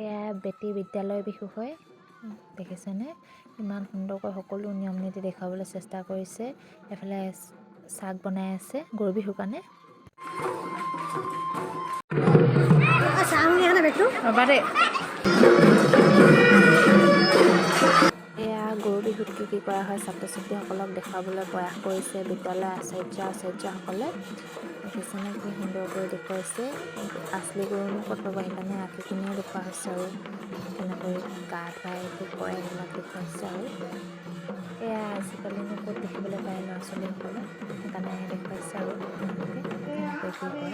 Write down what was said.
এয়া বেটী বিদ্যালয় বিহু হয়, দেখিছেনে ইমান সুন্দৰকৈ সকলো নিয়ম নীতি দেখুৱাবলৈ চেষ্টা কৰিছে। এফালে চাগ বনাই আছে গৰু বিহুৰ কাৰণে। এয়া গৰু বিহুত কি কৰা হয় ছাত্ৰ ছাত্ৰীসকলক দেখুৱাবলৈ প্ৰয়াস কৰিছে বিদ্যালয়ৰ আচাৰ্যসকলে। দেখিছেনে কি সুন্দৰকৈ দেখুৱাইছে। আচলি গৰুনো ক'ত পাব, সেইকাৰণে আঁকিখিনিও দেখুওৱা হৈছে আৰু কেনেকৈ গা ধুৱাই কি কৰে সেইবিলাক দেখুৱাইছে। আৰু এয়া আজিকালিনো ক'ত দেখিবলৈ পায় ল'ৰা ছোৱালীসকলক, সেইকাৰণে দেখুৱাইছে আৰু আপোনালোকে কেনেকৈ কি কৰে।